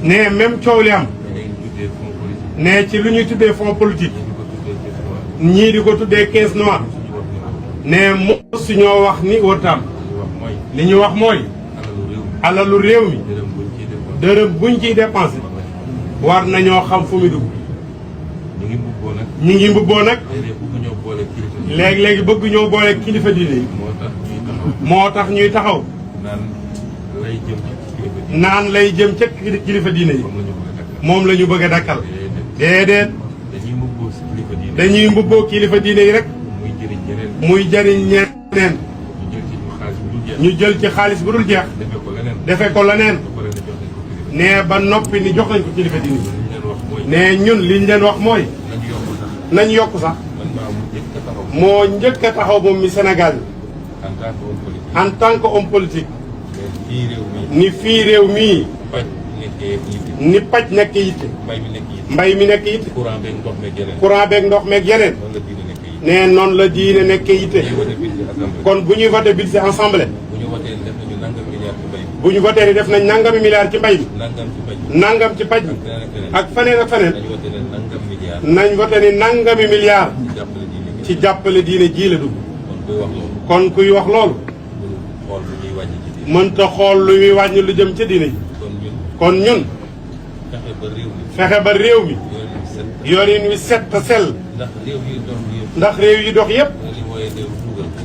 ne même coow li am. ne ci lu ñuy tuddee fonds politique. ñii di ko tuddee caisse noire. ne mosu ñoo wax ni wërtaam. li ñu wax mooy. alalu réew mi. dërëm buñ ciy dépensé. war nañoo xam fu mu dugg. ñi ngi mbubboo nag. léegi bëgg ñoo boole kilifa diine yi. moo tax ñuy taxaw. naan lay jëm ca kilifa diine yi. moom la ñu bëgg a dakkal. déedéet. dañuy mbubboo kilifa diine yi rek. muy jëriñ ñeneen. ñu jël ci xaalis bu dul jeex. defe ko leneen. nee ba noppi ni jox nañ ko kilifa diine yi. nee ñun liñ leen wax mooy. nañ yokk sax. moo njëkk a taxaw moom mi Sénégal en tant que homme politique. ni fii réew mii. ni paj nekk yitte. mbay mi nekk yitte. courant beeg ndox meeg yeneen. nee noonu la diine nekk yitte. kon bu ñuy voté budget ensemble. bu ñu voté ni def nañ nangami milliards ci mbay mi. nangam ci paj mi. ak faneen ak faneen. nañ voté ni nangami milliards. ci jàppale diine ji la dugg. kon kuy wax loolu. mënta xool lu muy wàññi lu jëm ca diine ji. kon ñun. fexe ba réew mi. yorin wi set te sell. ndax réew yi dox yépp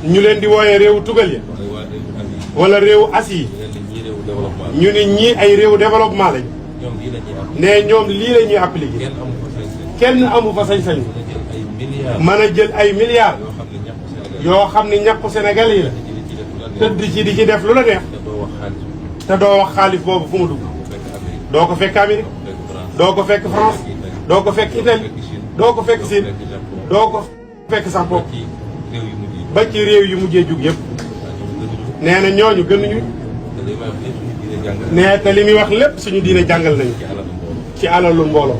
ñu leen di wooyee réewu tugal ya. wala réewu as yi. ñu ni ñii ay réewu développement lañ. ne ñoom lii la ñuy appliqué. kenn amu fa sañ-sañ. mën a jël ay milliards. yoo xam ni ñàkku Sénégal yi la. tëdd ci di ci def lu la neex. te doo wax xaalis boobu fu mu dugg. doo ko fekk Amérique. doo ko fekk France. doo ko fekk Italie. doo ko fekk Chine. doo ko fekk sax bopp. ba ci réew yu mujjee jug yëpp. nee na ñooñu gënuñu. nee te li muy wax lépp suñu diine jàngal nañu. ci alalu mbooloo.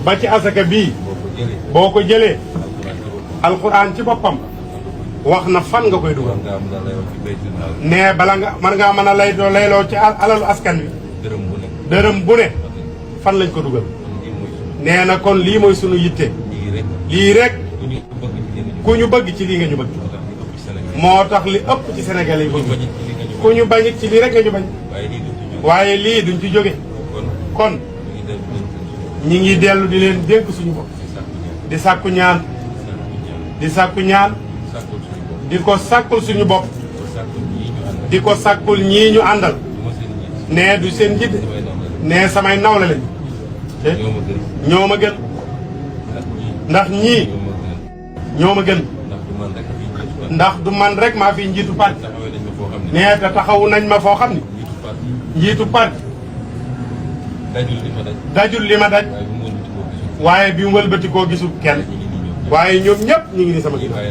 ba ci asaka bii. boo ko jëlee. alxuraan ci boppam. wax na fan nga koy dugal. nee bala nga mën ngaa mën a layloo ci alalu askan wi. dërëm bu ne. fan lañ ko dugal. nee na kon lii mooy sunu yitte. lii rek. ku ñu bëgg ci lii nga ñu bëgg. moo tax li ëpp ci Sénégal yi bëgg. ku ñu bañit ci lii rek nga ñu bañ. waaye lii duñ ci jóge. kon ñi ngi dellu di leen dénk suñu bopp. di sàkku ñaan. di sàkku ñaan. di ko sàkkul suñu bopp. di ko sàkkul ñii ñu àndal. nee du seen njiit. nee samay nawle lañ. ñoo ma gën. ndax ñii. ñoo ma gën. ndax du man rek maa fi njiitu parti. nee te taxawu nañ ma foo xam ni. njiitu parti. dajul li ma daj. waaye bi mu wëlbatikoo gisul kenn. waaye ñoom ñëpp ñu ngi ni sama ginnaaw.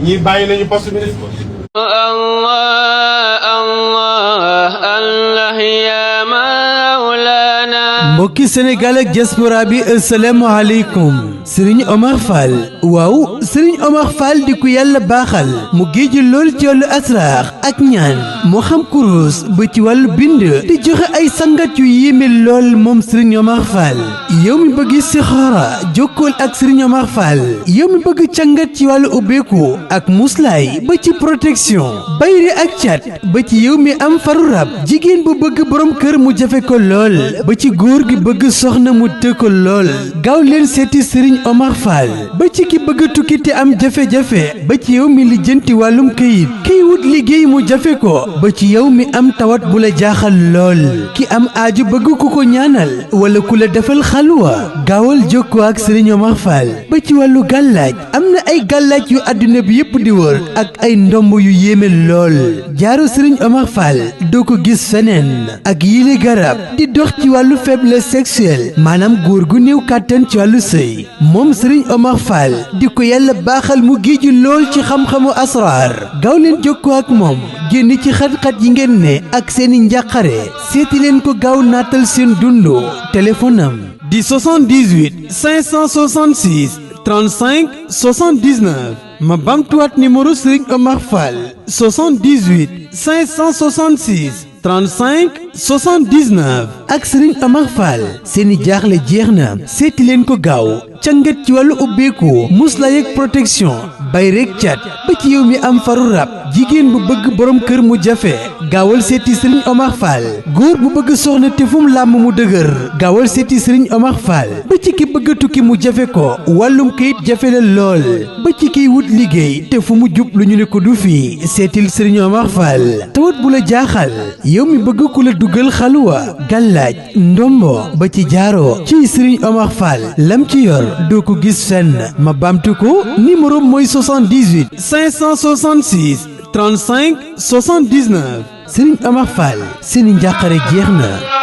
ñii bàyyi nañu poste ministre. Allah Allah Allah ya Mawlana. mbokki Sénégal ak diaspora bi asalaamaaleykum Serigne Omar Fall waaw Serigne Omar Fall di ku yàlla baaxal mu géeju lool ci wàllu asraar ak ñaan moo xam kurus ba ci wàllu bind di joxe ay sangat yu yéeme lool moom Serigne Omar Fall yow mi bëgg sixaara jokkool ak Serigne Omar Fall yow mi bëgg càngat ci wàllu ubbeeku ak muslaay ba ci protection bayri ak cat ba ci yow mi am faru rab jigéen bu bëgg borom kër mu jafe ko lool ba ci góor gi bëgg soxna mu të ko lool gaaw leen seeti Serigne Omar Fall ba ci ki bëgg tukki te am jafe-jafe ba ci yow mi lijjanti wàllum këyit kiy wut liggéey mu jafe ko ba ci yow mi am tawat bu la jaaxal lool ki am aaju bëgg ku ko ñaanal wala ku la defal xalwa gaawal jokkoo ak Serigne Omar Fall ba ci wàllu gàllaaj am na ay gàllaaj yu àdduna bi yépp di wër ak ay ndomb yu yéeme lool jaaru Serigne Omar Fall doo ko gis feneen ak yile garab di dox ci wàllu faiblesse sexuelle maanaam góor gu néew kàttan ci wàllu sëy moom Serigne Omar Fall di ko yàlla baaxal mu géeju lool ci xam-xamu asraar gaaw leen jokkoo ak moom génn ci xat-xat yi ngeen ne ak seeni njàqare seeti leen ko gaaw naatal seen dundu téléphone am di 78 566 35 79 ma bamtuwaat numéro Serigne Omar Fall 78 566 35 79 ak Serigne Omar Fall seeni jaaxle jeex na seeti leen ko gaaw cangat ci wàllu ubbeeku muslaay ak protection bay rek cat ba ci yow mi am faru rab jigéen bu bëgg borom kër mu jafe gaawal seeti Serigne Omar Fall góor bu bëgg soxna te fu mu làmm mu dëgër gaawal seeti Serigne Omar Fall ba ci ki bëgg a tukki mu jafe ko wàllum kayit jafe la lool ba ci kiy wut liggéey te fu mu jub lu ñu ne ko du fii seetil Serigne Omar Fall tawat bu la jaaxal yow mi bëgg ku la dugal xaluwa gàllaaj ndombo ba ci jaaro ci Serigne Omar Fall lam ci yor doo ko gis fenn ma baamtu ko numéro mooy 78 566 35 79 Serigne Omar Fall seeni njàqare jeex na.